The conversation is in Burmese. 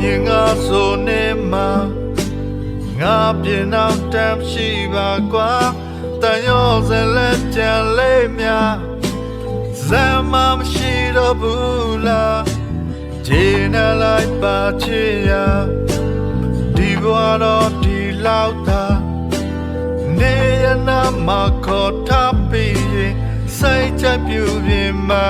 မြင်ငါဆိုနေမှာငါပြင်အောင်တမ်းရှိပါကွာတန်ရောစလက်ကြံလေးများဇမ်းမမရှိတော့ဘူးလားဂျင်းနလိုက်ပါချေရဒီဘဝတော့ဒီလောက်သာနေရနာမခေါ်ထားပြီးစိတ်ချပြူပြင်းမှာ